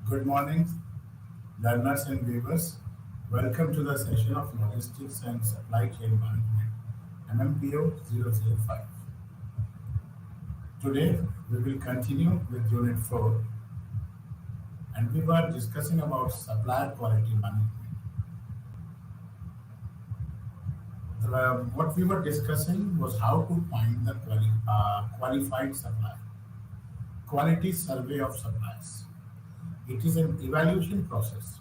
Good morning, learners and viewers. Welcome to the session of Logistics and Supply Chain Management, MMPO005. Today, we will continue with Unit 4 and we were discussing about supplier quality management. What we were discussing was how to find the qualified supplier, quality survey of suppliers. It is an evaluation process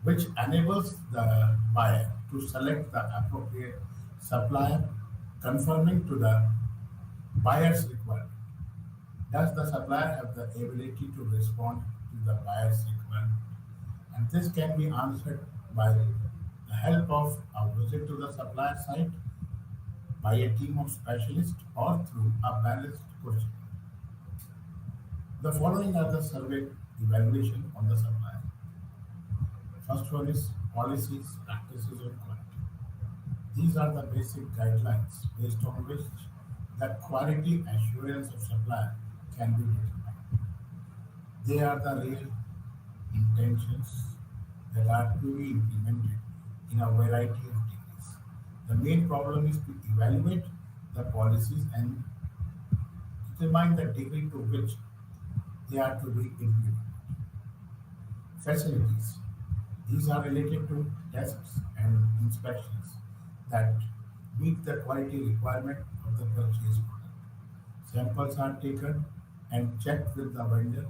which enables the buyer to select the appropriate supplier conforming to the buyer's requirement. Does the supplier have the ability to respond to the buyer's requirement? And this can be answered by the help of a visit to the supplier site by a team of specialists or through a balanced question. The following are the survey evaluation on the supplier. First one is policies, practices, and quality. These are the basic guidelines based on which the quality assurance of supplier can be determined. They are the real intentions that are to be implemented in a variety of degrees. The main problem is to evaluate the policies and determine the degree to which they are to be implemented. Facilities. These are related to tests and inspections that meet the quality requirement of the purchased product. Samples are taken and checked with the vendor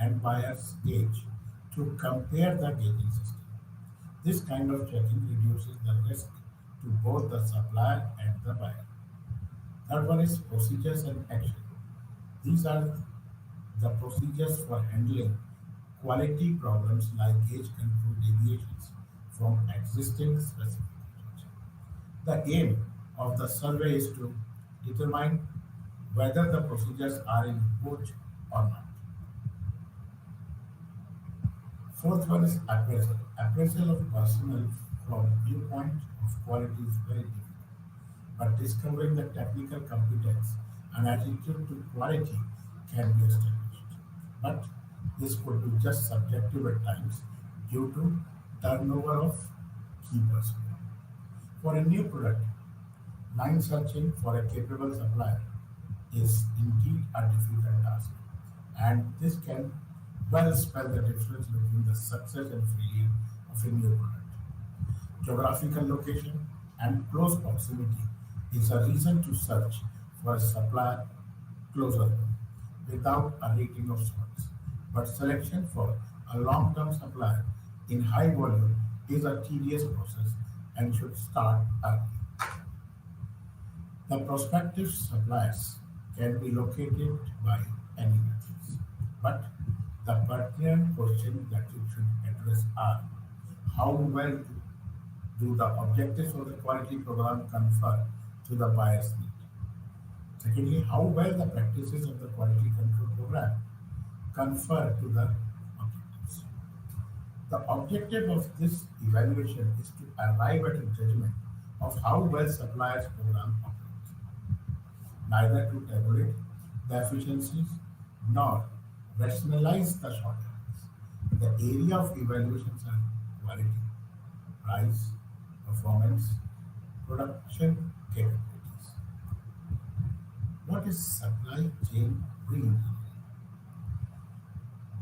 and buyer's gauge to compare the gauging system. This kind of checking reduces the risk to both the supplier and the buyer. Third one is procedures and action. These are the procedures for handling quality problems like gauge control deviations from existing specifications. The aim of the survey is to determine whether the procedures are in vogue or not. Fourth one is appraisal. Appraisal of personnel from viewpoint of quality is very difficult, but discovering the technical competence and attitude to quality can be established. But This could be just subjective at times due to turnover of key personnel. For a new product, line searching for a capable supplier is indeed a difficult task, and this can well spell the difference between the success and failure of a new product. Geographical location and close proximity is a reason to search for a supplier closer without a rating of sorts. But selection for a long-term supplier in high volume is a tedious process and should start early. The prospective suppliers can be located by any methods, but the pertinent questions that you should address are: how well do the objectives of the quality program confer to the buyer's need? Secondly, how well the practices of the quality control program confer to the objectives. The objective of this evaluation is to arrive at a judgment of how well suppliers program operates, neither to tabulate the efficiencies nor rationalize the shortcomings. The area of evaluations are quality, price, performance, production capabilities. What is supply chain reengineering?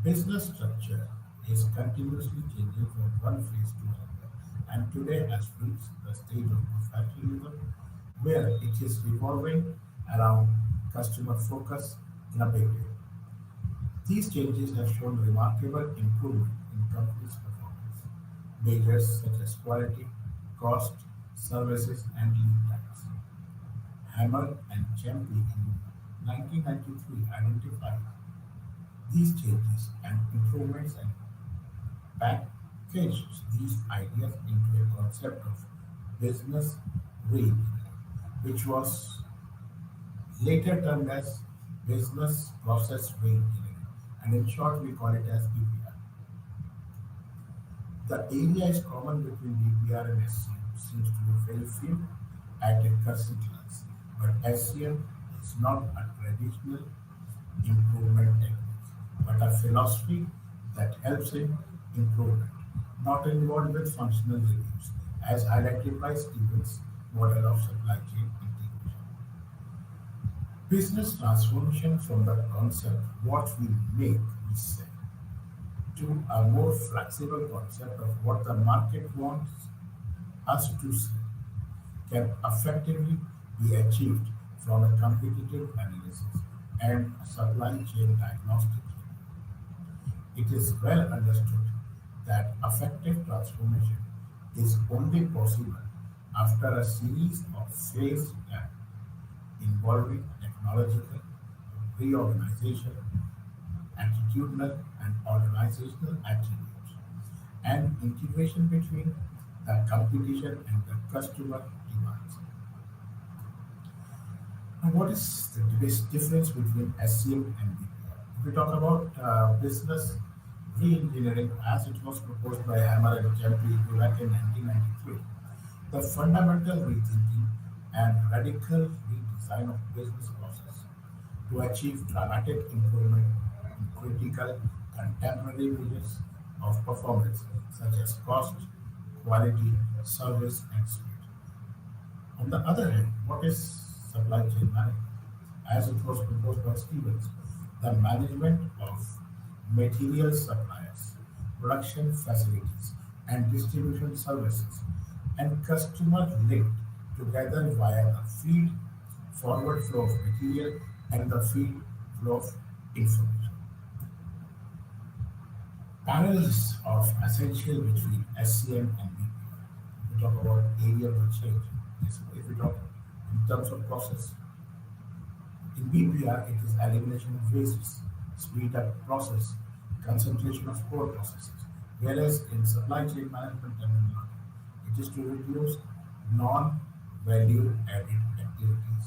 Business structure is continuously changing from one phase to another, and today has reached the stage of professionalism where it is revolving around customer focus in a big way. These changes have shown remarkable improvement in companies' performance. Measures such as quality, cost, services, and lead times. Hammer and Champion in 1993 identified these changes and improvements and packaged these ideas into a concept of business reengineering, which was later termed as business process reengineering, and in short we call it as BPR. The area is common between BPR and SCM, seems to be very few at a cursory glance, but SCM is not a traditional improvement technique, but a philosophy that helps in improvement, not involved with functional reviews, as highlighted by Stevens' model of supply chain integration. Business transformation from the concept what we make, we sell, to a more flexible concept of what the market wants us to sell can effectively be achieved from a competitive analysis and supply chain diagnostics. It is well understood that effective transformation is only possible after a series of phased plans involving technological reorganization, attitudinal and organizational attributes, and integration between the competition and the customer demands. Now, what is the difference between SCM and BPR? If we talk about business re-engineering as it was proposed by Hammer and Champion back in 1993, the fundamental rethinking and radical redesign of business process to achieve dramatic improvement in critical contemporary measures of performance such as cost, quality, service, and speed. On the other hand, what is supply chain management? As it was proposed by Stevens, the management of material suppliers, production facilities, and distribution services, and customer linked together via the feed forward flow of material and the feed flow of information. Parallels of essential between SCM and BPR. We talk about area to change. If we talk in terms of process, in BPR it is elimination of wastes, speed up process, concentration of core processes. Whereas in supply chain management terminology, it is to reduce non-value added activities,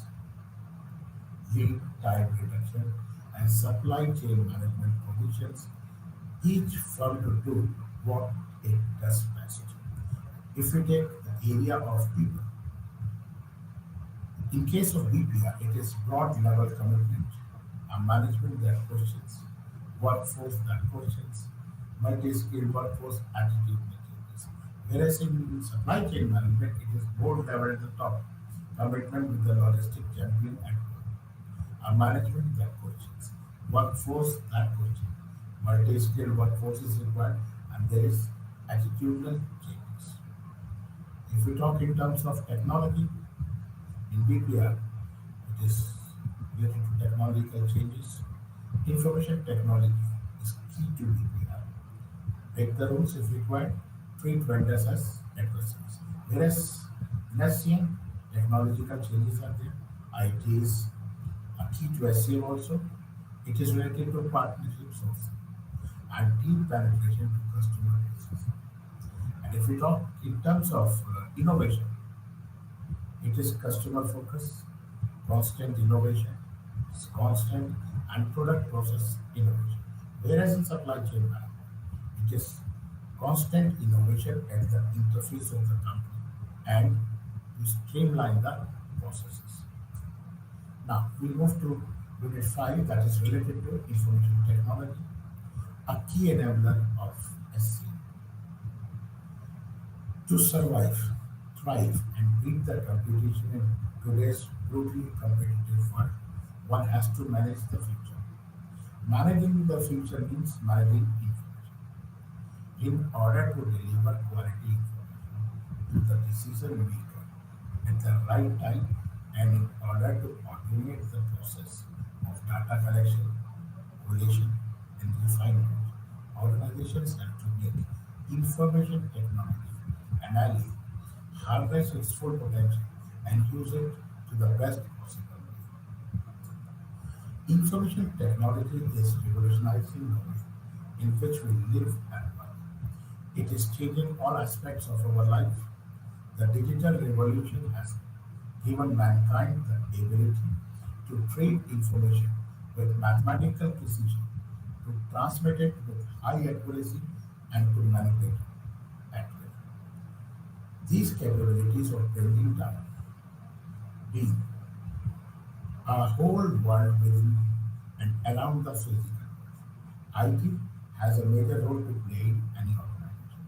lead time reduction, and supply chain management positions each firm to do what it does best. If we take the area of people, in case of BPR, it is broad level commitment, a management that questions workforce that questions, multi-skilled workforce attitude changes. Whereas in supply chain management, it is board level at the top, commitment with the logistic champion at work. A management that questions, workforce that questions, multi-skilled workforce is required, and there is attitudinal changes. If we talk in terms of technology, in BPR, it is related to technological changes. Information technology is key to BPR. Break the rules if required, treat vendors as adversaries. Whereas in SCM, technological changes are there. IT is a key to SCM also. It is related to partnership sourcing and deep penetration to customer bases. And if we talk in terms of innovation, it is customer focus, constant innovation, constant and product process innovation. Whereas in supply chain management, it is constant innovation at the interface of the company and to streamline the processes. Now we move to unit 5 that is related to information technology, a key enabler of SCM. To survive, thrive, and beat the competition in today's brutally competitive world, one has to manage the future. Managing the future means managing information. In order to deliver quality information to the decision maker at the right time and in order to automate the process of data collection, collation, and refinement, organizations have to make information technology analysis, harness its full potential, and use it to the best possible way. Information technology is revolutionizing the way in which we live and work. It is changing all aspects of our life. The digital revolution has given mankind the ability to trade information with mathematical precision, to transmit it with high accuracy, and to manipulate it at will. These capabilities of bringing down being a whole world within and around the physical world. IT has a major role to play in any organization.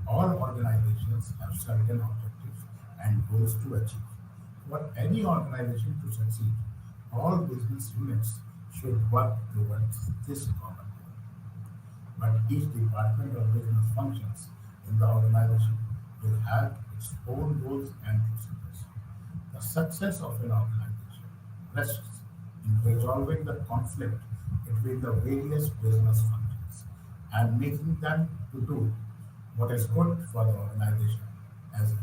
All organizations have certain objectives and goals to achieve. For any organization to succeed, all business units should work towards this common goal. But each department or business functions in the organization will have its own rules and procedures. The success of an organization rests in resolving the conflict between the various business functions and making them to do what is good for the organization as a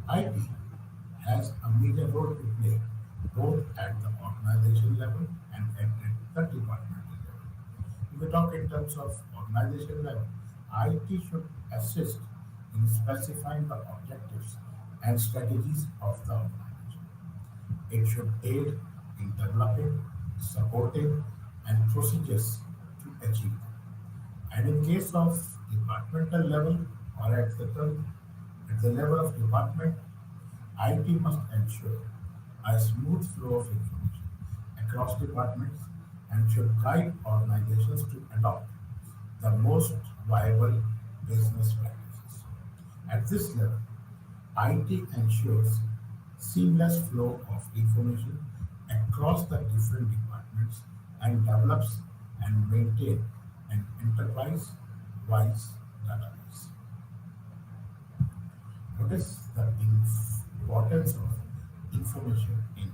whole. IT has a major role to play both at the organization level and at the departmental level. If we talk in terms of organization level, IT should assist in specifying the objectives and strategies of the organization. It should aid in developing, supporting, and procedures to achieve them. And in case of departmental level or at the level of department, IT must ensure a smooth flow of information across departments and should guide organizations to adopt the most viable business practices. At this level, IT ensures seamless flow of information across the different departments and develops and maintain an enterprise-wide database. What is the importance of information in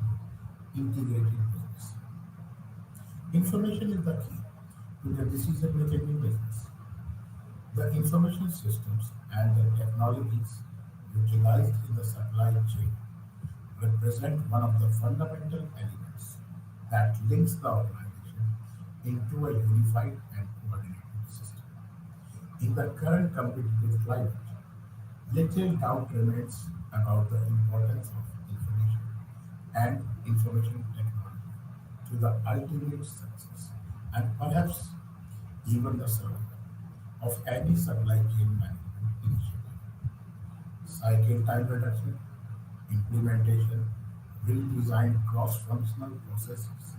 integrated business? Information is the key to the decision making in business. The information systems and the technologies utilized in the supply chain represent one of the fundamental elements that links the organization into a unified and coordinated system. In the current competitive climate, little doubt remains about the importance of information and information technology to the ultimate success and perhaps even the survival of any supply chain management initiative. Cycle time reduction, implementation, redesign cross-functional processes,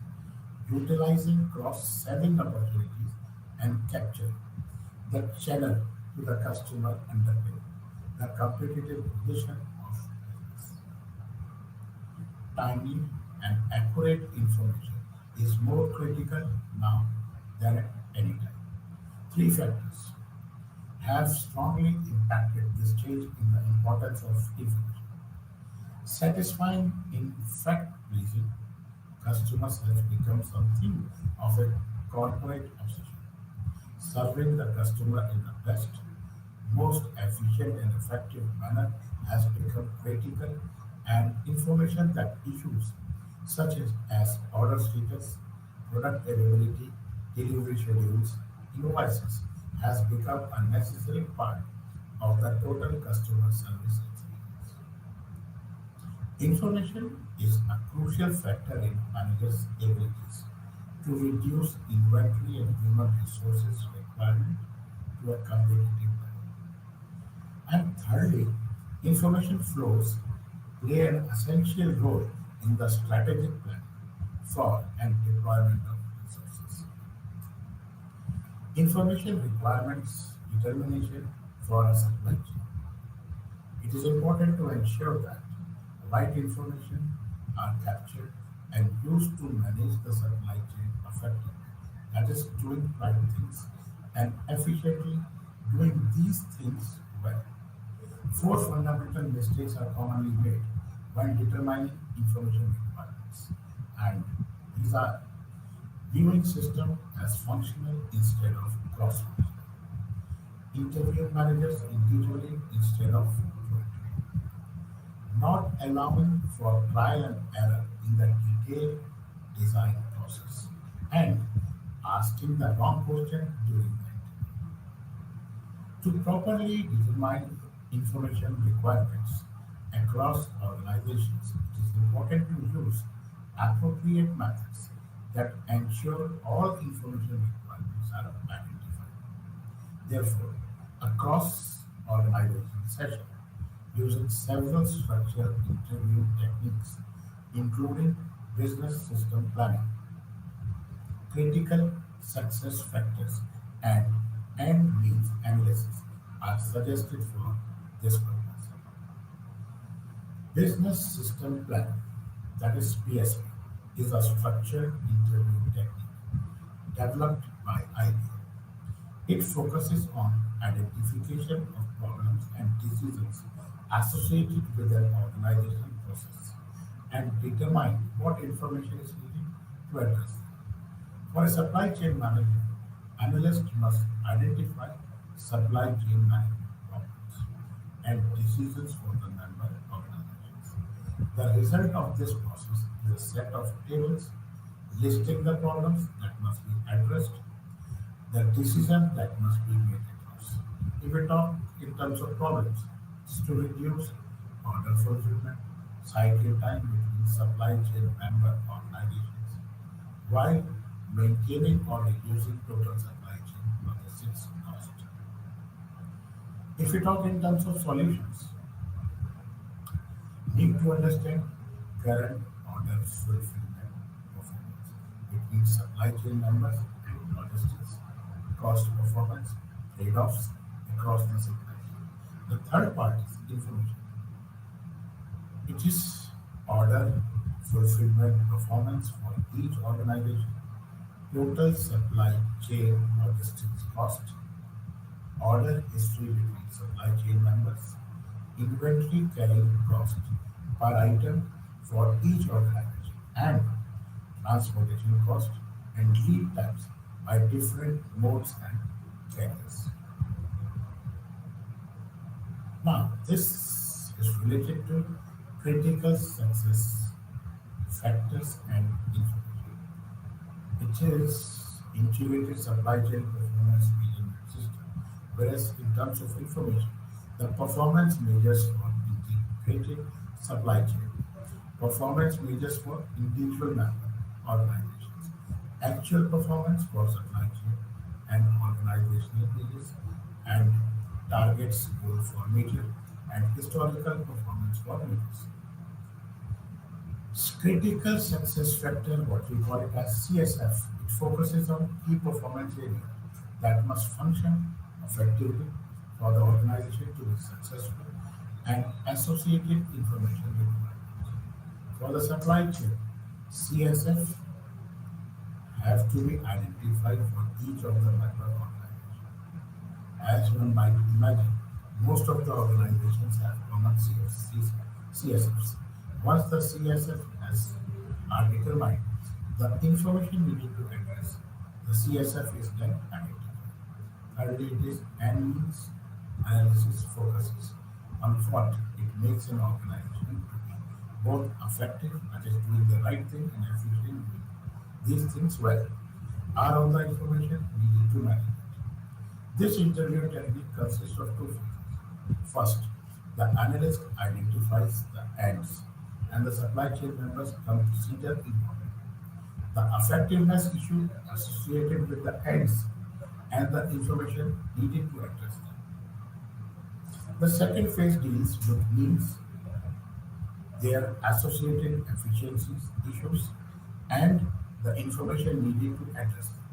utilizing cross-selling opportunities and capture the channel to the customer underpin the competitive position of business. Timely and accurate information is more critical now than at any time. Three factors have strongly impacted this change in the importance of information. Satisfying, in fact pleasing customers has become something of a corporate obsession. Serving the customer in the best, most efficient and effective manner has become critical, and information that issues such as order status, product availability, delivery schedules, invoices has become a necessary part of the total customer service experience. Information is a crucial factor in managers' abilities to reduce inventory and human resources requirement to a competitive level. And thirdly, information flows play an essential role in the strategic planning for and deployment of resources. Information requirements determination for a supply chain. It is important to ensure that right information are captured and used to manage the supply chain effectively. That is doing right things and efficiently doing these things well. Four fundamental mistakes are commonly made when determining information requirements, and these are viewing system as functional instead of cross-functional, interviewing managers individually instead of jointly, not allowing for trial and error in the detailed design process, and asking the wrong question during the interview. To properly determine information requirements across organizations, it is important to use appropriate methods that ensure all information requirements are identified. Therefore, a cross-organizational session using several structured interview techniques, including business system planning, critical success factors, and end means analysis are suggested for this purpose. Business system planning, that is PSP, is a structured interview technique developed by IBM. It focuses on identification of problems and decisions associated with an organization process and determine what information is needed to address them. For a supply chain manager, analyst must identify supply chain management problems and decisions for the member organizations. The result of this process is a set of tables listing the problems that must be addressed, the decision that must be made across. If we talk in terms of problems, it's to reduce order fulfillment, cycle time between supply chain member organizations, while maintaining or reducing total supply chain logistics cost. If we talk in terms of solutions, need to understand current order fulfillment performance between supply chain members and logistics, cost performance, trade-offs across the supply chain. The third part is information. It is order fulfillment performance for each organization, total supply chain logistics cost, order history between supply chain members, inventory carrying cost per item for each organization, and transportation cost and lead times by different modes and carriers. Now, this is related to critical success factors and information. It is integrated supply chain performance measurement system, whereas in terms of information, the performance measures for integrated supply chain, performance measures for individual member organizations, actual performance for supply chain and organizational measures, and targets goal for measure and historical performance for measures. Critical success factor, what we call it as CSF, it focuses on key performance areas that must function effectively for the organization to be successful and associated information requirements. For the supply chain, CSF have to be identified for each of the member organizations. As one might imagine, most of the organizations have common CSFs. Once the CSF has are determined, the information we need to address, the CSF is then identified. Thirdly, it is and means analysis focuses on what it makes an organization to be both effective, that is doing the right thing, and efficient doing these things well. Are all the information we need to manage it. This interview technique consists of two phases. First, the analyst identifies the ends, and the supply chain members consider important. The effectiveness issue associated with the ends and the information needed to address them. The second phase deals with means, their associated efficiencies issues, and the information needed to address them.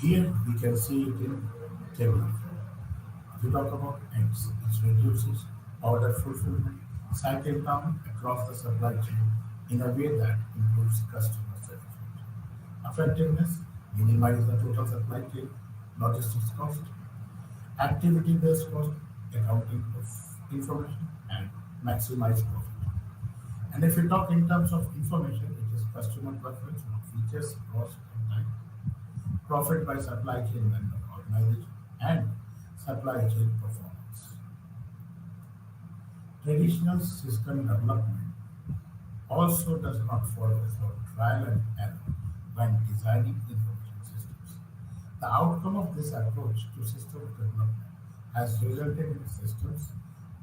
Here we can see it in table. If you talk about ends, it reduces order fulfillment, cycle time across the supply chain in a way that improves customer satisfaction. Effectiveness, minimize the total supply chain logistics cost, activity-based cost, accounting of information, and maximize profit. And if we talk in terms of information, it is customer preference on features, cost, and time, profit by supply chain vendor organization, and supply chain performance. Traditional system development also does not follow for trial and error when designing information systems. The outcome of this approach to system development has resulted in systems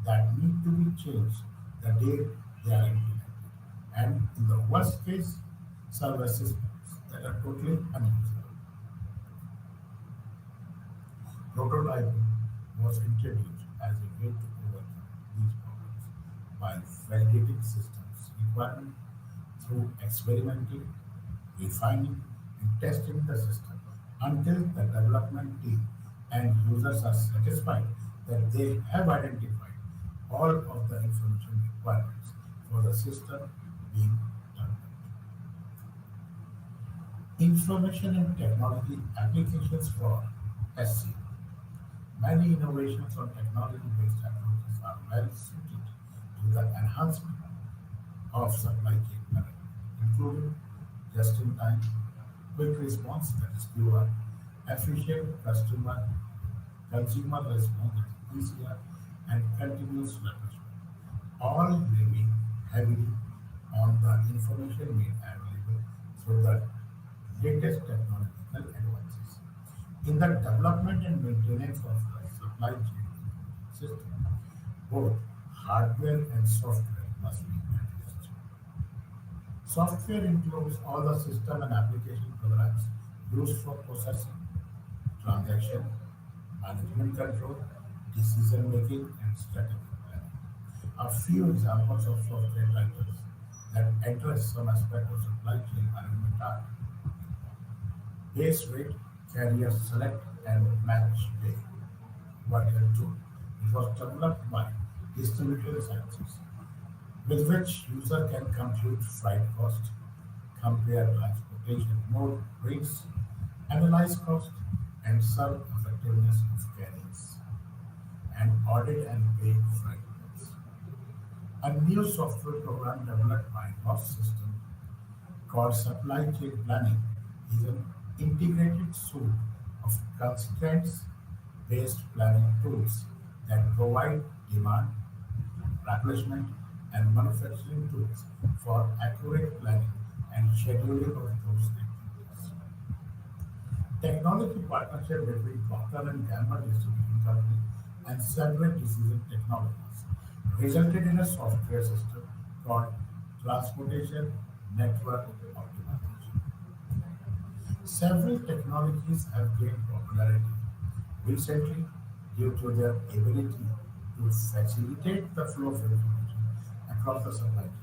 that need to be changed the day they are implemented, and in the worst case, serve as systems that are totally unusable. Prototyping was introduced as a way to overcome these problems by validating systems requirements through experimenting, refining, and testing the system until the development team and users are satisfied that they have identified all of the information requirements for the system being developed. Information and technology applications for SCM. Many innovations on technology-based approaches are well suited to the enhancement of supply chain management, including just-in-time, quick response that is QR, efficient consumer response that is ECR, and continuous replenishment, all relying heavily on the information made available through the latest technological advances. In the development and maintenance of the supply chain system, both hardware and software must be managed. Software includes all the system and application programs used for processing, transaction, management control, decision making, and strategic planning. A few examples of software titles that address some aspect of supply chain management are base rate, carrier select, and match pay. Worker tool. It was developed by distributed sciences, with which user can compute freight cost, compare transportation mode rates, analyze cost, and serve effectiveness of carriers, and audit and pay freight bills. A new software program developed by Boss System called Supply Chain Planning is an integrated suite of constraints-based planning tools that provide demand, replenishment, and manufacturing tools for accurate planning and scheduling of those activities. Technology partnership between Procter and Gamble Distributing Company and several decision technologies resulted in a software system called Transportation Network Optimization. Several technologies have gained popularity recently due to their ability to to facilitate the flow of information across the supply chain.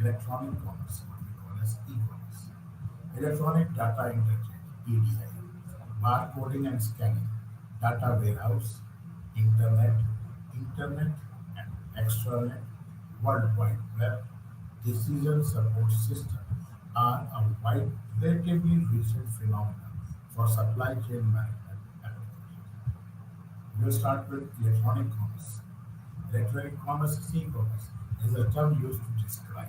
Electronic commerce, what we call as e-commerce. Electronic data interchange, EDI. Barcoding and scanning, data warehouse, internet, internet and extranet, World Wide Web, decision support system are a relatively recent phenomenon for supply chain management applications. We'll start with electronic commerce. Electronic commerce is e-commerce is a term used to describe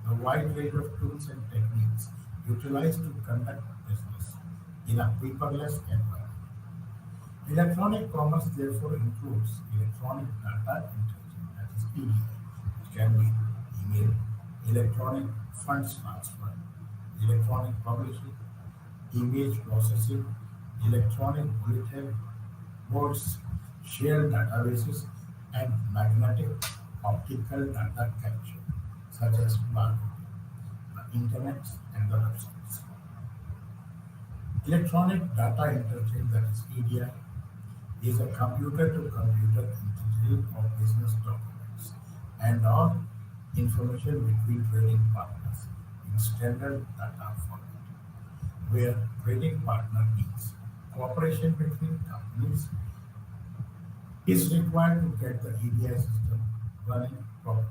the wide range of tools and techniques utilized to conduct business in a paperless environment. Electronic commerce therefore includes electronic data interchange, that is EDI, which can be email, electronic funds transfer, electronic publishing, image processing, electronic bulletin boards, shared databases, and magnetic optical data capture, such as barcoding, the internet, and the websites. Electronic data interchange, that is EDI, is a computer-to-computer interchange of business documents and or information between trading partners in standard data format, where trading partner means cooperation between companies is required to get the EDI system running properly.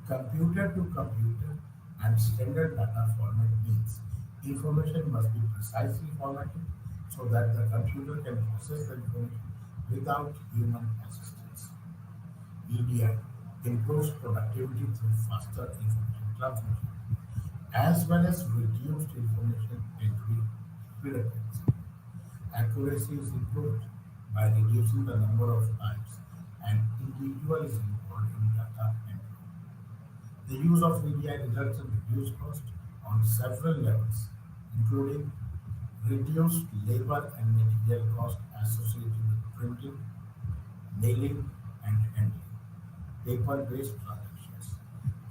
Computer to computer and standard data format means information must be precisely formatted so that the computer can process the information without human assistance. EDI improves productivity through faster information transmission as well as reduced information entry redundancy. Accuracy is improved by reducing the number of times an individual is involved in data entry. The use of VDI results in reduced cost on several levels, including reduced labor and material cost associated with printing, mailing, and handling, paper-based transactions,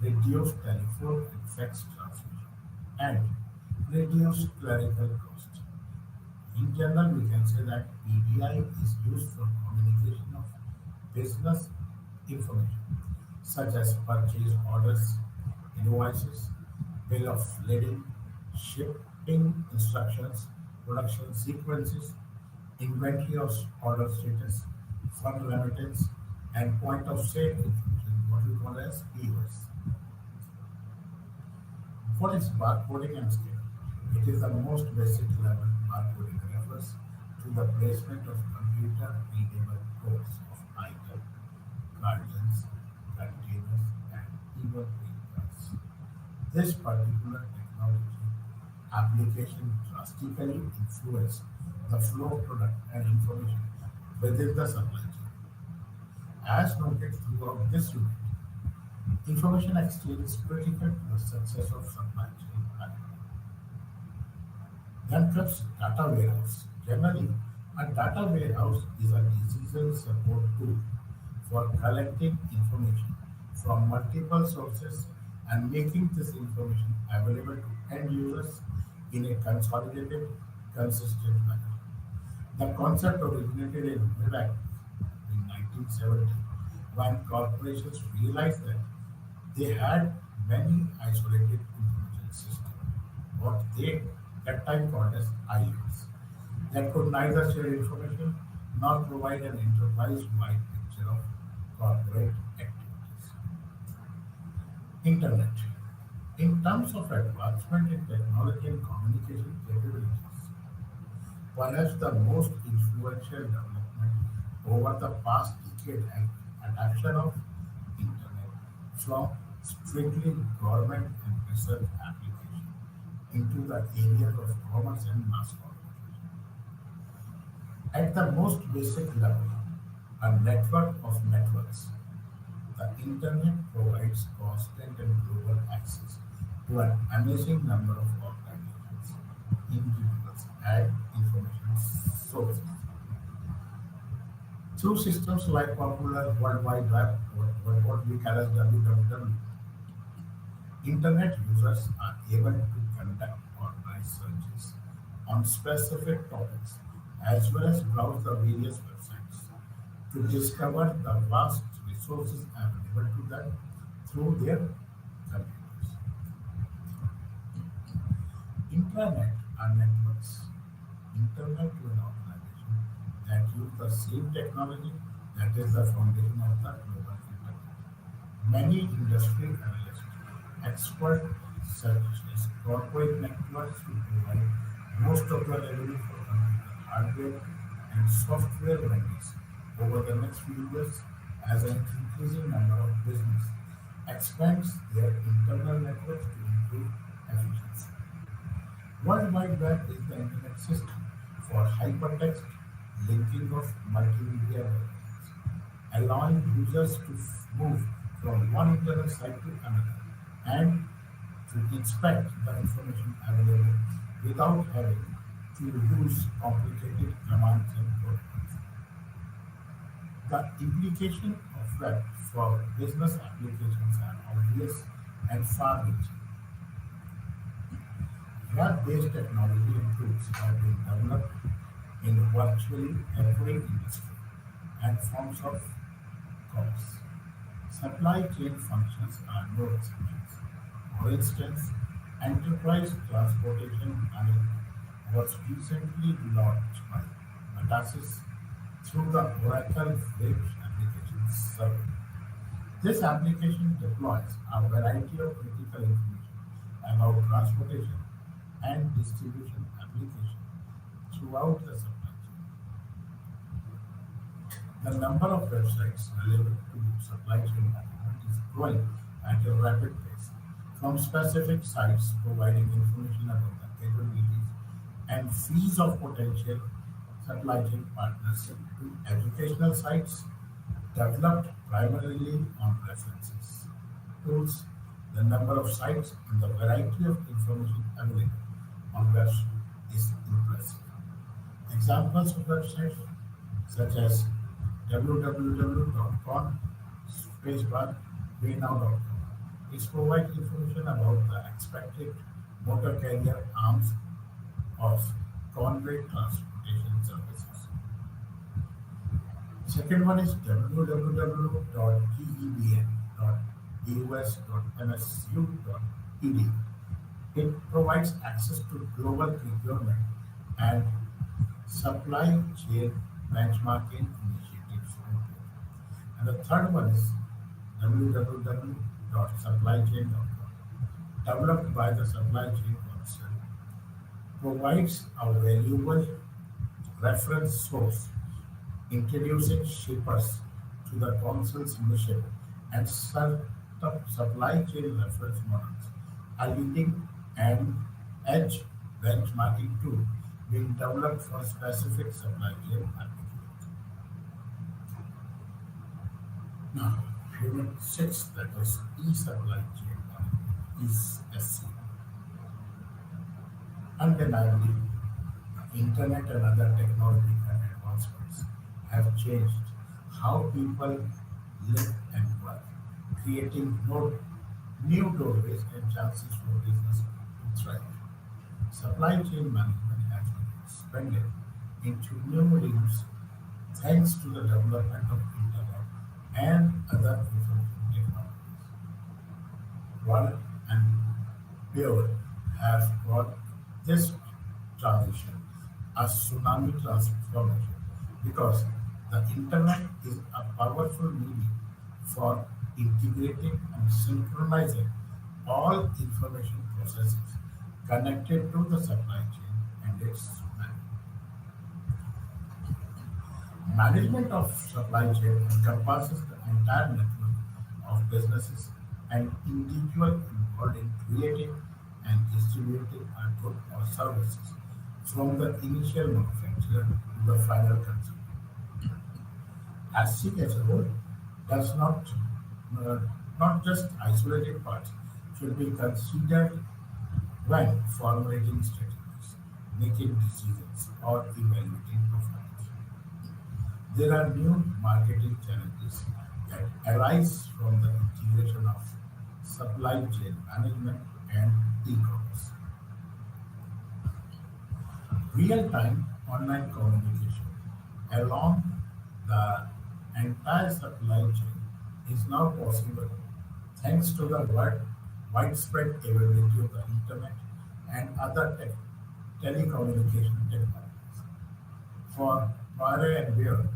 reduced telephone and fax transmission, and reduced clerical cost. In general, we can say that EDI is used for communication of business information such as purchase orders, invoices, bill of lading, shipping instructions, production sequences, inventory of order status, fund remittance, and point of sale information, what we call as POS. What is barcoding and scanning? It is the most basic level. Barcoding refers to the placement of computer-readable codes of items, cartons, containers, and even print cards. This particular technology application drastically influenced the flow of product and information within the supply chain. As noted throughout this unit, information exchange is critical to the success of supply chain management. Then comes data warehouse. Generally, a data warehouse is a decision support tool for collecting information from multiple sources and making this information available to end users in a consolidated, consistent manner. The concept originated in Iraq in 1970 when corporations realized that they had many isolated information systems, what they at time called as islands, that could neither share information nor provide an enterprise-wide picture of corporate activities. Internet. In terms of advancement in technology and communication capabilities, perhaps the most influential development over the past decade has been adoption of internet from strictly government and research application into the areas of commerce and mass communication. At the most basic level, a network of networks, the internet provides constant and global access to an amazing number of organizations, individuals, and information sources. Through systems like popular World Wide Web, what we call as WWW, internet users are able to conduct organized searches on specific topics as well as browse the various websites to discover the vast resources available to them through their computers. Intranet are networks internal to an organization that use the same technology that is the foundation of the global internet. Many industry analysts, experts such as corporate networks will provide most of the revenue for computer hardware and software vendors over the next few years as an increasing number of business expands their internal networks to improve efficiency. World Wide Web is the Internet system for hypertext linking of multimedia documents, allowing users to move from one Internet site to another and to inspect the information available without having to use complicated commands and protocols. The implication of web for business applications are obvious and far-reaching. Web-based technology and tools have been developed in virtually every industry and forms of commerce. Supply chain functions are no exceptions. For instance, enterprise transportation planning was recently launched by Metasis through the Oracle Freight Application Server. This application deploys a variety of critical information about transportation and distribution applications throughout the supply chain. The number of websites relevant to supply chain management is growing at a rapid pace, from specific sites providing information about the capabilities and fees of potential supply chain partners to educational sites developed primarily on references. Tools, the number of sites and the variety of information available on webs is impressive. Examples of websites such as www.com spacebar waynow.com. It provides information about the expected motor carrier arms of Conway Transportation Services. Second one is www.tebn.aus.msu.edu. It provides access to global procurement and supply chain benchmarking initiatives. And the third one is www.supplychain.com, developed by the Supply Chain Council, provides a valuable reference source introducing shippers to the council's mission and set up supply chain reference models, a leading and edge benchmarking tool being developed for specific supply chain applications. Now, Unit 6, that is e-supply chain is SCM. Undeniably, the internet and other technological advancements have changed how people live and work, creating new doorways and chances for business to thrive. Supply chain management has been expanded into new realms thanks to the development of internet and other information technologies. One and Pure have called this transition a tsunami transformation because the internet is a powerful medium for integrating and synchronizing all information processes connected to the supply chain and its management of supply chain encompasses the entire network of businesses and individuals involved in creating and distributing a good or services from the initial manufacturer to the final consumer. ASIC as a whole does uh, not just isolated parts should be considered when formulating strategies, making decisions, or evaluating performance. There are new marketing challenges that arise from the integration of supply chain management and e-commerce. Real-time online communication along the entire supply chain is now possible thanks to the widespread availability of the internet and other telecommunication technologies. For buyer and bearer,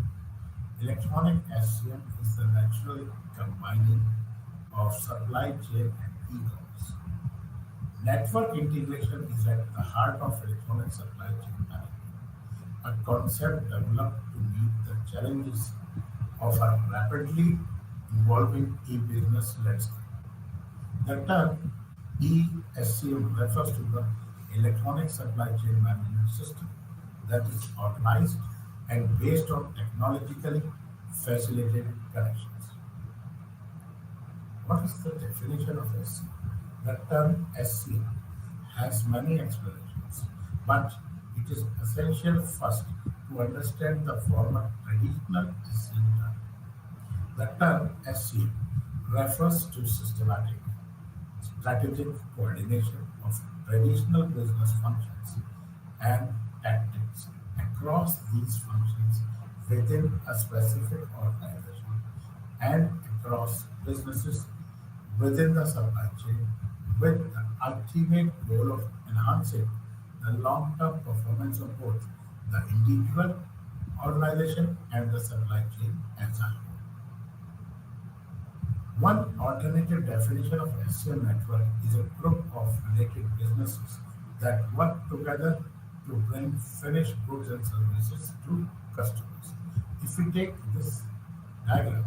electronic SCM is the natural combining of supply chain and e-commerce. Network integration is at the heart of electronic supply chain management, a concept developed to meet the challenges of a rapidly evolving e-business landscape. The term ESCM refers to the electronic supply chain management system that is organized and based on technologically facilitated connections. What is the definition of SCM? The term SCM has many explanations, but it is essential first to understand the former traditional SCM term. The term SCM refers to systematic, strategic coordination of traditional business functions and tactics across these functions within a specific organization and across businesses within the supply chain with the ultimate goal of enhancing the long-term performance of both the individual organization and the supply chain as a whole. One alternative definition of SCM network is a group of related businesses that work together to bring finished goods and services to customers. If we take this diagram,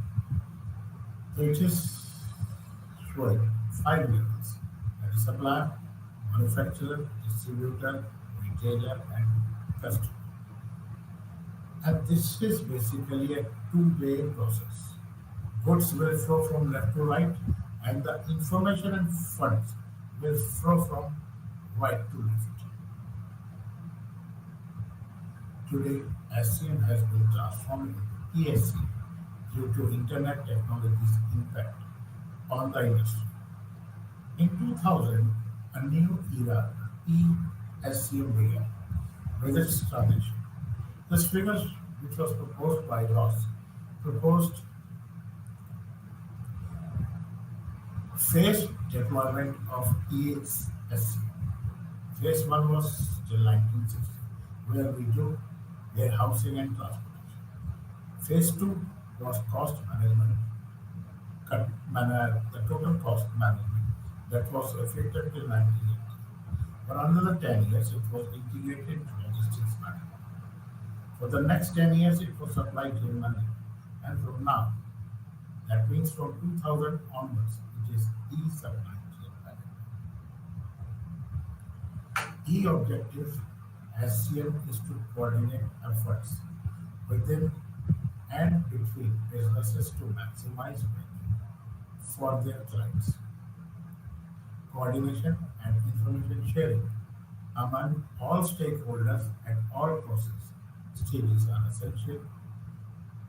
it is showing five levels, that is supplier, manufacturer, distributor, retailer, and customer. And this is basically a two-way process. Goods will flow from left to right, and the information and funds will flow from right to left. Today, SCM has been transformed into ESCM due to Internet technology's impact on the industry. In 2000, a new era, ESCM began with its transition. This figure, which was proposed by Ross, proposed phased deployment of ESCM. Phase 1 was till 1960, where we do warehousing and transportation. Phase 2 was cost management, the total cost management that was effective till 1980. For another 10 years, it was integrated logistics management. For the next 10 years, it was supply chain management. And from now, that means from 2000 onwards, it is e-supply chain management. E-objective SCM is to coordinate efforts within and between businesses to maximize value for their clients. Coordination and information sharing among all stakeholders at all process stages are essential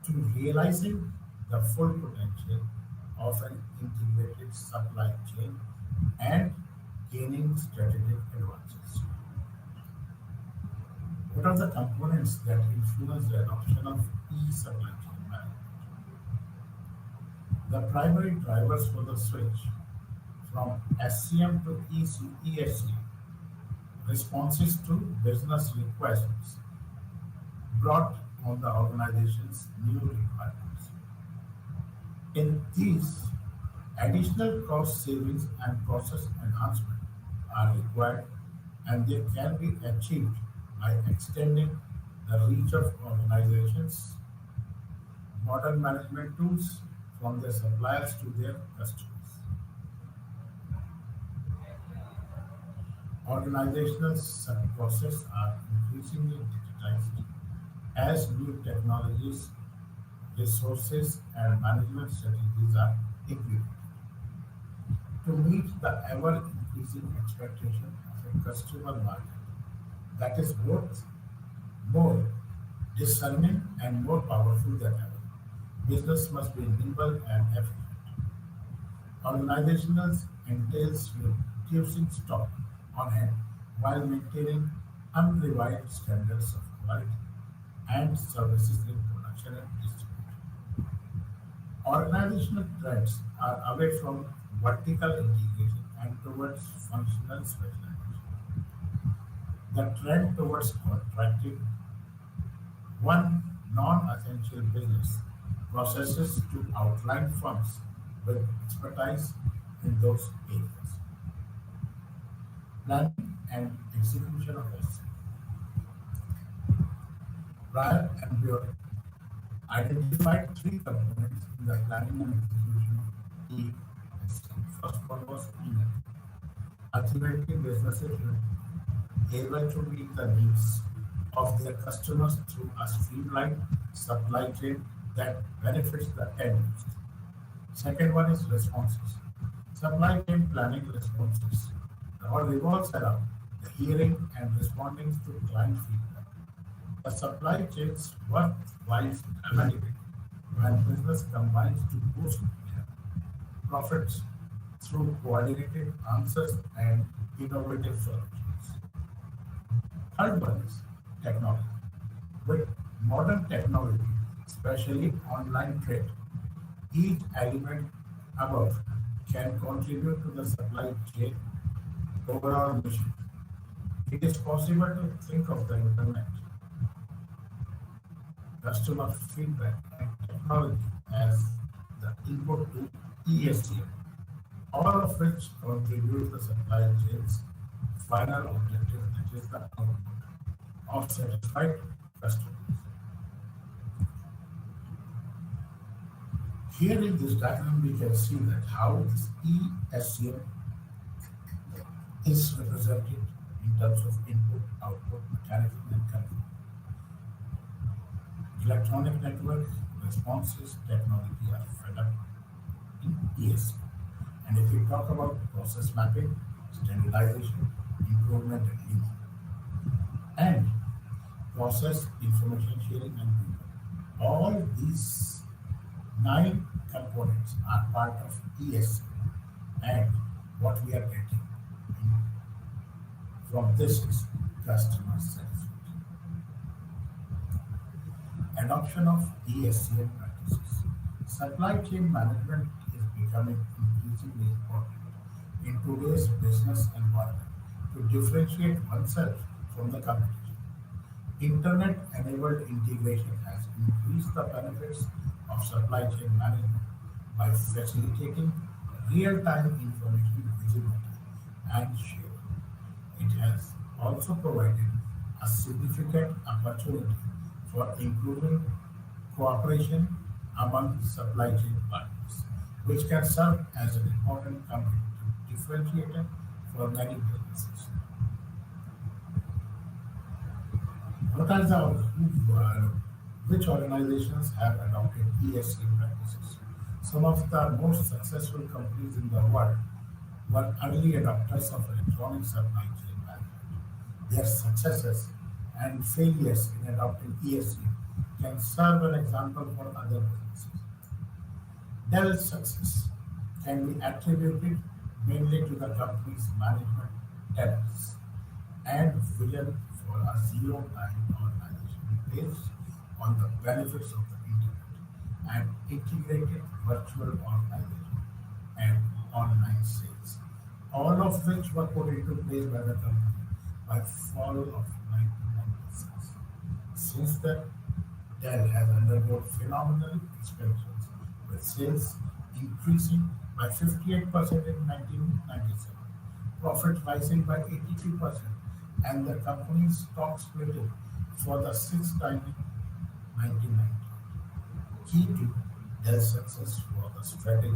to realizing the full potential of an integrated supply chain and gaining strategic advantages. What are the components that influence the adoption of e-supply chain management? The primary drivers for the switch from SCM to ESCM responses to business requests brought on the organization's new requirements. In these, additional cost savings and process enhancement are required, and they can be achieved by extending the reach of organizations' modern management tools from their suppliers to their customers. Organizational processes are increasingly digitized as new technologies, resources, and management strategies are implemented. To meet the ever increasing expectation of a customer market that is both more discerning and more powerful than ever, business must be nimble and efficient. Organizations entails reducing stock on hand while maintaining unrivaled standards of quality and services in production and distribution. Organizational trends are away from vertical integration and towards functional specialization. The trend towards contracting one non-essential business processes to outline firms with expertise in those areas. Planning and execution of SC. Prior and Bureau identified three components in the planning and execution of ESC. First one was email. Ultimately, businesses should be able to meet the needs of their customers through a streamlined supply chain that benefits the end user. Second one is responses. Supply chain planning responses all revolves around the hearing and responding to client feedback. The supply chains work wise dramatically when business combines to boost profits through coordinated answers and innovative solutions. Third one is technology. With modern technology, especially online trade, each element above can contribute to the supply chain overall mission. It is possible to think of the internet, customer feedback, and technology as the input to ESCM, all of which contribute to the supply chain's final objective, that is the output of satisfied customers. Here in this diagram, we can see that how this ESCM is represented in terms of input, output, mechanical, and control. Electronic network responses technology are fed up in ESCM. And if we talk about process mapping, standardization, improvement, and lean, and process information sharing and people, all these nine components are part of ESCM. And what we are getting from this is customer satisfaction. Adoption of ESCM practices. Supply chain management is becoming increasingly important in today's business environment to differentiate oneself from the competition. Internet-enabled integration has increased the benefits of supply chain management by facilitating real-time information visibility and sharing. It has also provided a significant opportunity for improving cooperation among supply chain partners, which can serve as an important competitive differentiator for many businesses. What are which organizations have adopted ESG practices? Some of the most successful companies in the world were early adopters of electronic supply chain management. Their successes and failures in adopting ESG can serve an example for other businesses. Dell's success can be attributed mainly to the company's management tenets and vision for a zero-time organization based on the benefits of the internet and integrated virtual organization and online sales, all of which were put into place by the company by fall of 1996. Since then, Dell has undergone phenomenal expansions, with sales increasing by 58% in 1997, profit rising by 82%, and the company's stock splitting for the sixth time in 1990. Key to Dell's success was the strategy,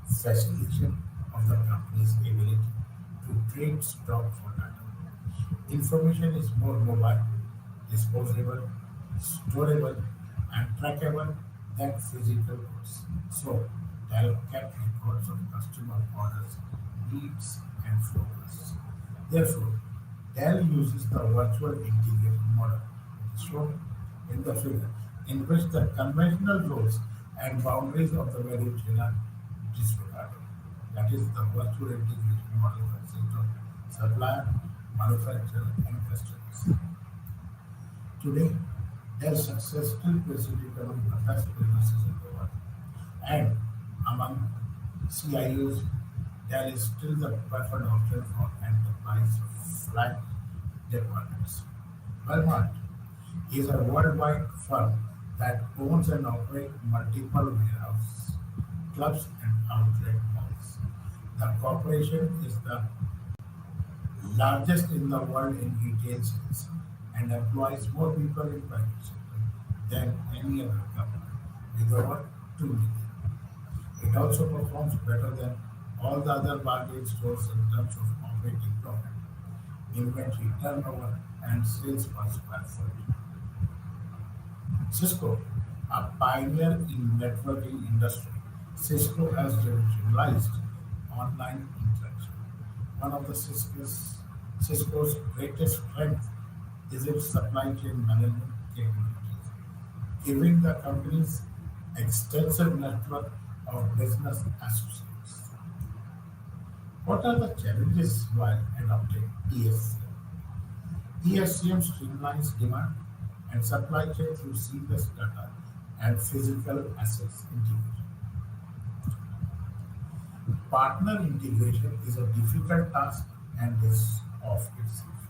facilitation of the company's ability to trade stock for data. Information is more mobile, disposable, storable, and trackable than physical goods. So, Dell kept records of customer orders, needs, and forecasts. Therefore, Dell uses the virtual integrated model shown in the figure, in which the conventional roles and boundaries of the value chain are disregarded. That is the virtual integration model consists of supplier, manufacturer, and customers. Today, their success still places it among the best businesses in the world And among CIOs, there is still the preferred option for enterprise flag deployments. Walmart is a worldwide firm that owns and operates multiple warehouses, clubs, and outlet malls. The corporation is the largest in the world in retail sales and employs more people in private sector than any other company, with over 2 million. It also performs better than all the other bargain stores in terms of operating profit, inventory turnover, and sales per square foot. Cisco, a pioneer in networking industry, Cisco has revolutionized online interaction. One of Cisco's greatest strengths is its supply chain management capabilities, giving the company's extensive network of business associates. What are the challenges while adopting ESCM? ESCM streamlines demand and supply chain through seamless data and physical assets integration. Partner integration is a difficult task and is of itself,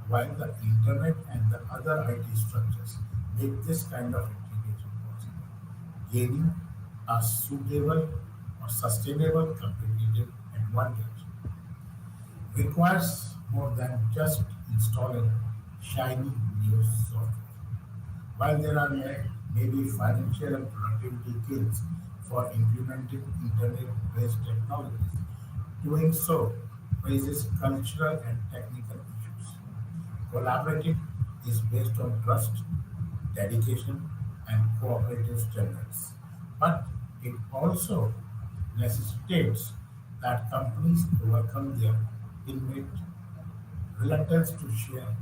while the internet and the other IT structures make this kind of integration possible. Gaining a suitable or sustainable competitive advantage requires more than just installing shiny new software. While there are maybe financial and productivity gains for implementing internet-based technologies, doing so raises cultural and technical issues. Collaborative is based on trust, dedication, and cooperative standards. But it also necessitates that companies overcome their innate reluctance to share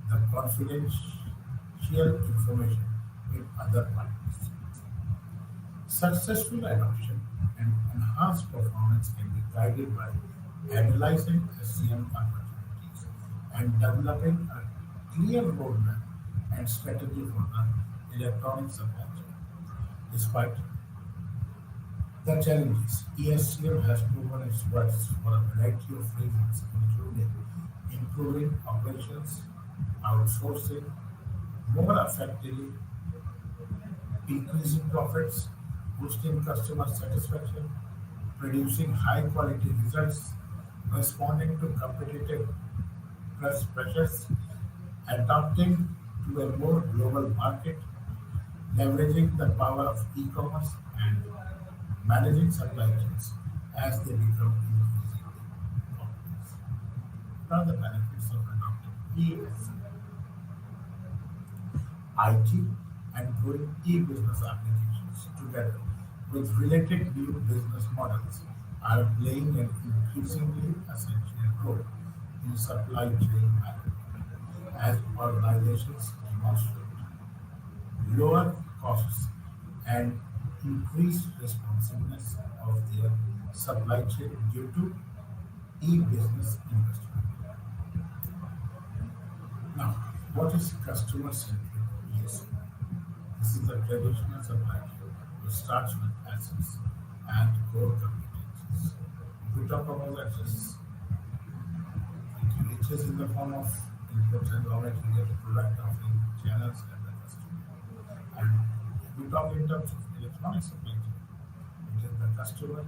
the confidential information with other parties. Successful adoption and enhanced performance can be guided by analyzing SCM opportunities and developing a clear roadmap and strategy for the electronic supply chain. Despite the challenges, ESCM has proven its worth for a variety of reasons, including improving operations, outsourcing more effectively, increasing profits, boosting customer satisfaction, producing high quality results, responding to competitive pressures, adapting to a more global market, leveraging the power of e-commerce, and managing supply chains as they become increasingly complex. What are the benefits of adopting ES, IT, and growing e-business applications together with related new business models are playing an increasingly essential role in supply chain management as organizations demonstrate lower costs and increased responsiveness of their supply chain due to e-business investment. Now, what is customer-centric ESG? This is the traditional supply chain which starts with assets and core competencies. If we talk about assets, it reaches in the form of inputs and raw material, product offering, channels, and the customer. And if we talk in terms of electronic supply chain, it is the customer,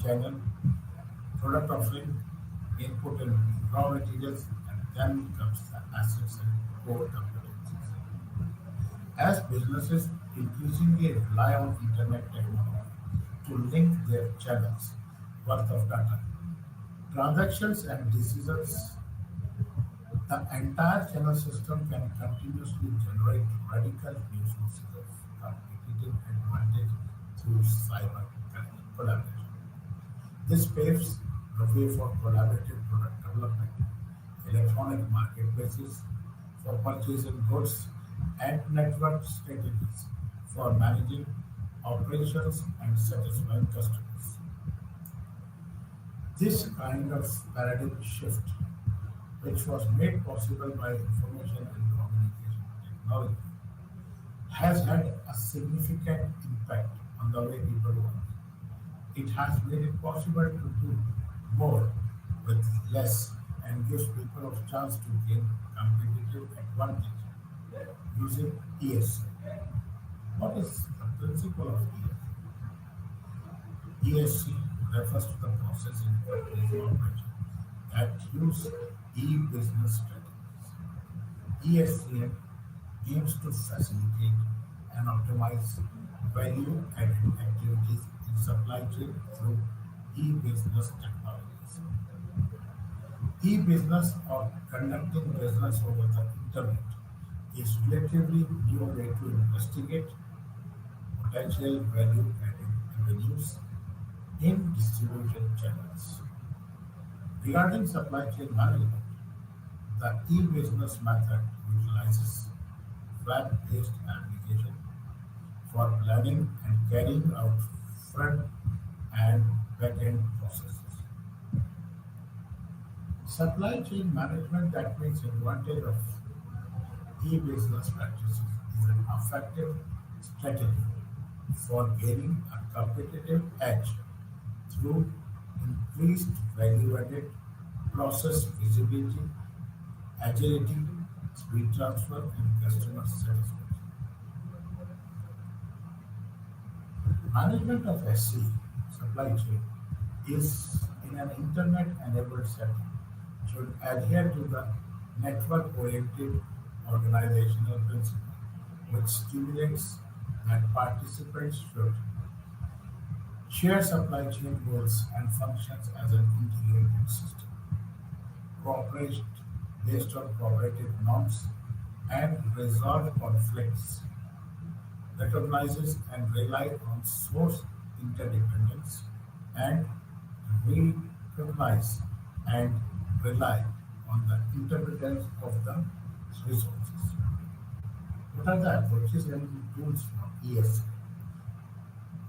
channel, product offering, input and raw materials, and then comes the assets and core competencies. As businesses increasingly rely on internet technology to link their channels worth of data, transactions and decisions, the entire channel system can continuously generate radical new sources of competitive advantage through cyber collaboration. This paves the way for collaborative product development, electronic marketplaces for purchasing goods, and network strategies for managing operations and satisfying customers. This kind of paradigm shift, which was made possible by information and communication technology, has had a significant impact on the way people work. It has made it possible to do more with less and gives people a chance to gain competitive advantage using ESC. What is the principle of ESC? ESC refers to the process in companies operation that use e-business strategies. ESCM aims to facilitate and optimize value-added activities in supply chain through e-business technologies. E-business or conducting business over the internet is relatively new way to investigate potential value-added revenues in distribution channels. Regarding supply chain management, the e-business method utilizes web-based application for planning and carrying out front and back-end processes. Supply chain management that makes advantage of e-business practices is an effective strategy for gaining a competitive edge through increased value-added process visibility, agility, speed transfer, and customer satisfaction. Management of SC supply chain is in an internet-enabled setting should adhere to the network-oriented organizational principle, which stimulates that participants should share supply chain goals and functions as an integrated system, cooperate based on cooperative norms, and resolve conflicts, recognizes and rely on source interdependence, and recognize and rely on the interdependence of the resources. What are the approaches and tools for ESA?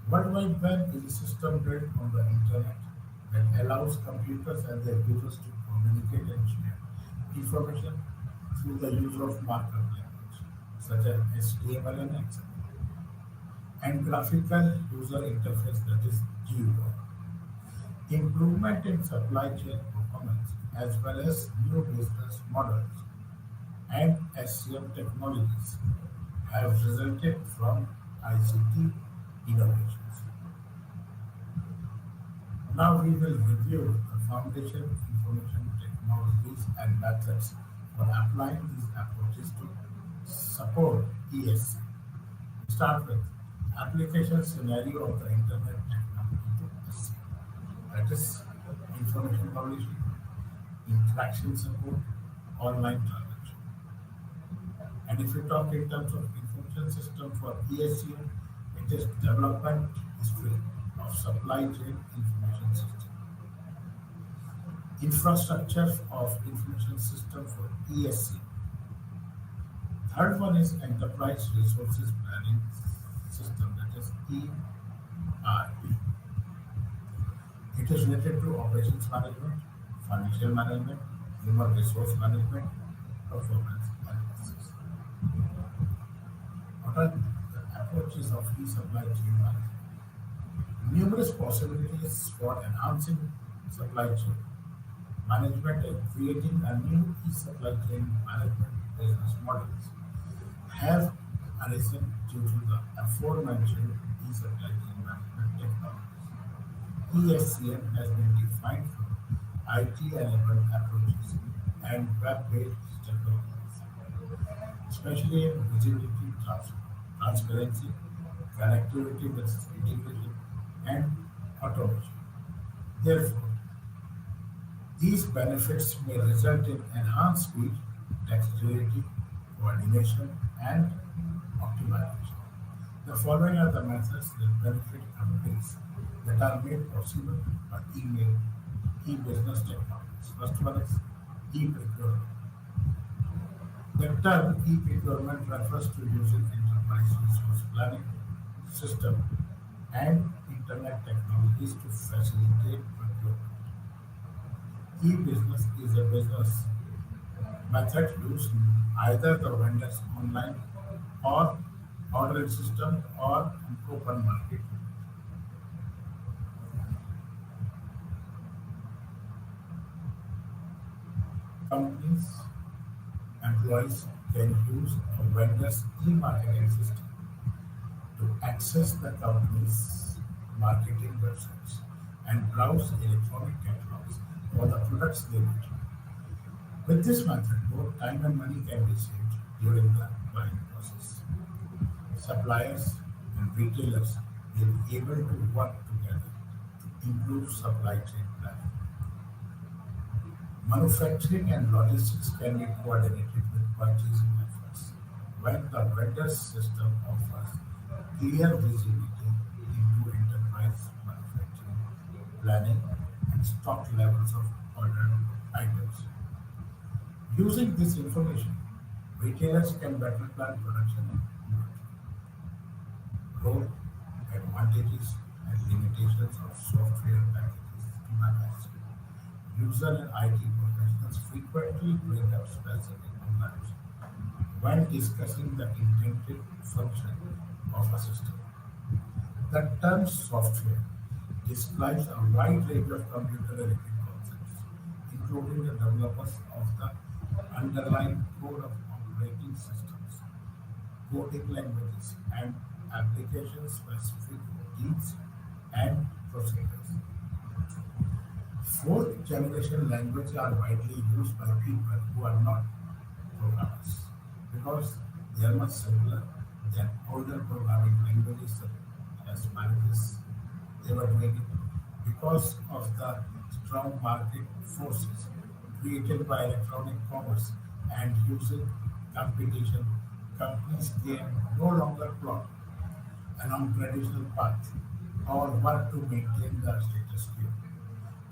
World Wide Web is a system built on the internet that allows computers and their users to communicate and share information through the use of markup language, such as HTML and XML, and graphical user interface that is GUI. Improvement in supply chain performance as well as new business models and SCM technologies have resulted from ICT innovations. Now we will review the foundation information technologies and methods for applying these approaches to support ESC. Start with application scenario of the internet technology to SCM. That is information publishing, interaction support, online transaction. And if you talk in terms of information system for ESCM, it is development history of supply chain information system. Infrastructure of information system for ESCM. Third one is enterprise resources planning system, that is ERP. It is related to operations management, financial management, human resource management, performance analysis. What are the approaches of e-supply chain management? Numerous possibilities for enhancing supply chain management and creating a new e-supply chain management business models have arisen due to the aforementioned e-supply chain management technologies. ESCM has been defined from IT-enabled approaches and web-based technologies, especially in visibility, transparency, connectivity with integration, and automation. Therefore, these benefits may result in enhanced speed, dexterity, coordination, and optimization. The following are the methods that benefit companies that are made possible by e-business technologies. First one is e-procurement. The term e-procurement refers to using enterprise resource planning system and internet technologies to facilitate procurement. E-business is a business method used in either the vendor's online or ordering system or an open market. Companies, employees can use a vendor's e-marketing system to access the company's marketing websites and browse electronic catalogs for the products they need. With this method, both time and money can be saved during the buying process. Suppliers and retailers will be able to work together to improve supply chain planning. Manufacturing and logistics can be coordinated with purchasing efforts when the vendor system offers clear visibility into enterprise manufacturing planning and stock levels of ordered items. Using this information, retailers can better plan production and inventory. Role, advantages, and limitations of software packages to manage. User and IT professionals frequently bring up specific knowledge when discussing the intended function of a system. The term software describes a wide range of computer-related concepts, including the developers of the underlying code of operating systems, coding languages, and application-specific routines and procedures. Fourth generation languages are widely used by people who are not programmers because they are much simpler than older programming languages such as Python. They were doing it because of the strong market forces created by electronic commerce and using competition. Companies can no longer plot along traditional paths or work to maintain the status quo.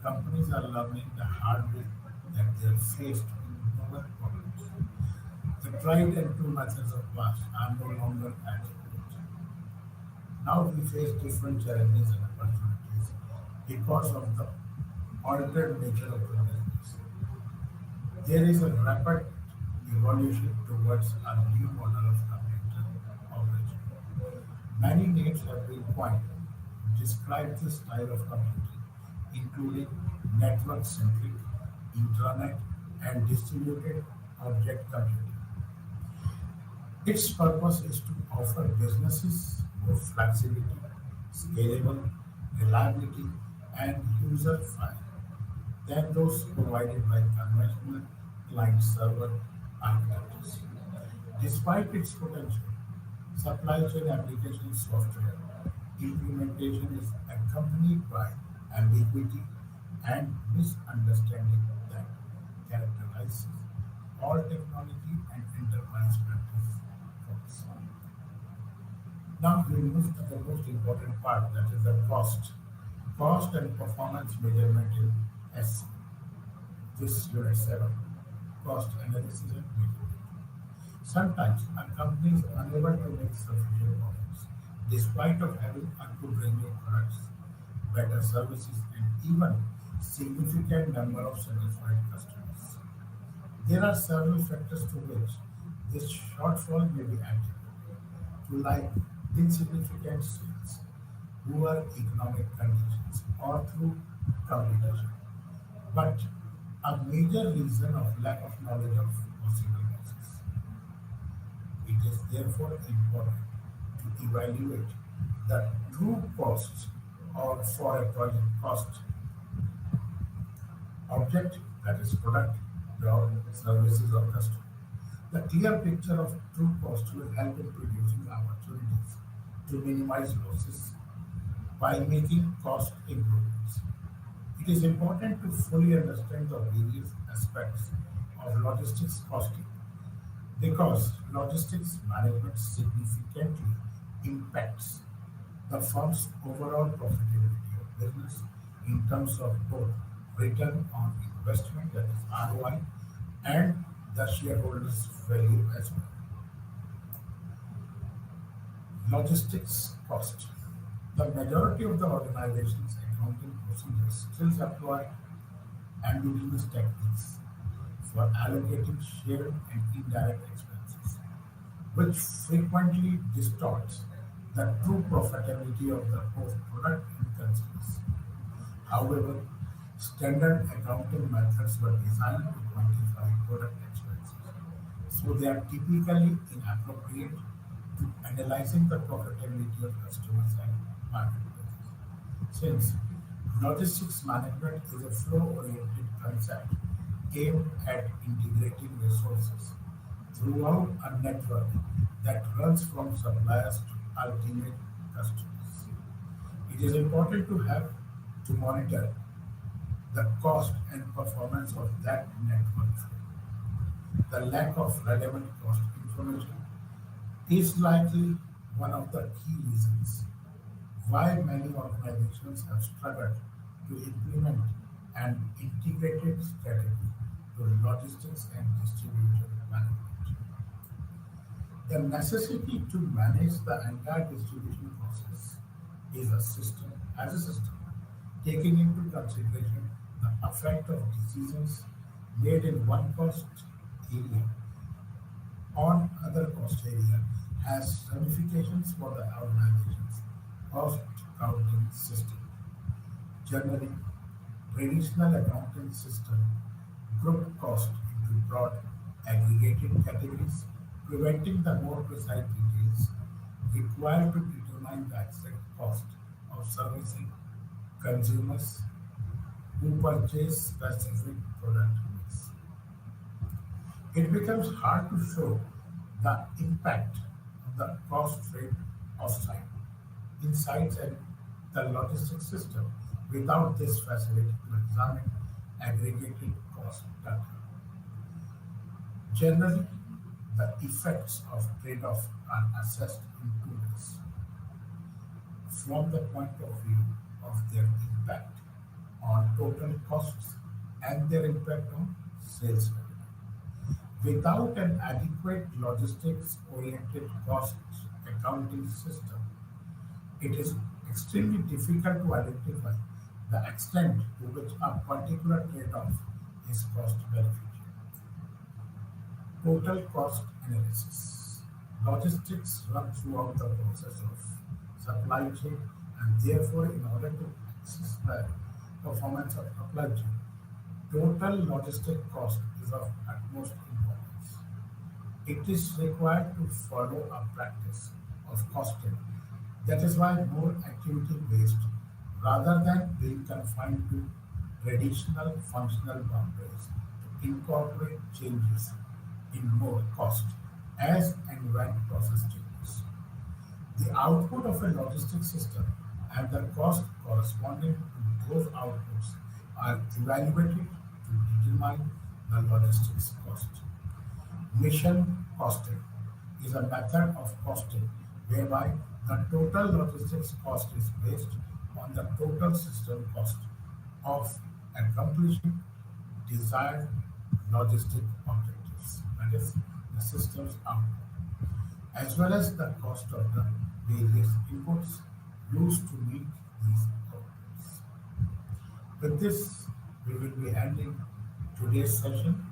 Companies are learning the hard way that they are faced with novel problems. The tried and true methods of past are no longer adequate. Now we face different challenges and opportunities because of the altered nature of the business. There is a rapid evolution towards a new model of computer operation. Many names have been coined to describe this style of computing, including network-centric, intranet, and distributed object computing. Its purpose is to offer businesses more flexibility, scalable, reliability, and user-friendly than those provided by conventional client-server architectures. Despite its potential, supply chain application software implementation is accompanied by ambiguity and misunderstanding that characterizes all technology and enterprise practice focus. Now we move to the most important part, that is the cost. Cost and performance measurement in SCM. This unit 7, cost analysis and measurement. Sometimes a company is unable to make sufficient profits despite of having a good range of products, better services, and even significant number of satisfied customers. There are several factors to which this shortfall may be attributed to, like insignificant sales, poor economic conditions, or through competition. But a major reason of lack of knowledge of possible losses. It is therefore important to evaluate the true costs or for a project cost object, that is product, job, services or customer. The clear picture of true cost will help in producing opportunities to minimize losses by making cost improvements. It is important to fully understand the various aspects of logistics costing because logistics management significantly impacts the firm's overall profitability of business in terms of both return on investment, that is ROI, and the shareholders' value as well. Logistics cost. The majority of the organization's accounting procedures still employ ambiguous techniques for allocating shared and indirect expenses, which frequently distorts the true profitability of the both product and consumers. However, Standard accounting methods were designed to quantify product expenses, so they are typically inappropriate to analyzing the profitability of customers and marketplaces. Since logistics management is a flow-oriented concept aimed at integrating resources throughout a network that runs from suppliers to ultimate customers. It is important to monitor the cost and performance of that network. The lack of relevant cost information is likely one of the key reasons why many organizations have struggled to implement an integrated strategy to logistics and distribution management. The necessity to manage the entire distribution process as a system, taking into consideration the effect of decisions made in one cost area on other cost area has ramifications for the organization's cost counting system. Generally, traditional accounting system group cost into broad aggregated categories, preventing the more precise details required to determine the exact cost of servicing consumers who purchase specific product mix. It becomes hard to show the impact of the cost rate of site insights and the logistics system without this facility to examine aggregated cost data. Generally, the effects of trade-off are assessed in two ways: from the point of view of their impact on total costs and their impact on sales revenue. Without an adequate logistics-oriented cost accounting system, it is extremely difficult to identify the extent to which a particular trade-off is cost beneficial. Total cost analysis. Logistics run throughout the process of supply chain, and therefore in order to assess the performance of supply chain, total logistic cost is of utmost importance. It is required to follow a practice of costing that is why more activity based rather than being confined to traditional functional boundaries to incorporate changes in more cost as and when process changes. The output of a logistics system and the cost corresponding to those outputs are evaluated to determine the logistics cost. Mission costing is a method of costing whereby the total logistics cost is based on the total system cost of accomplishing desired logistic objectives, that is, the system's output, as well as the cost of the various inputs used to meet these outputs. With this, we will be ending today's session.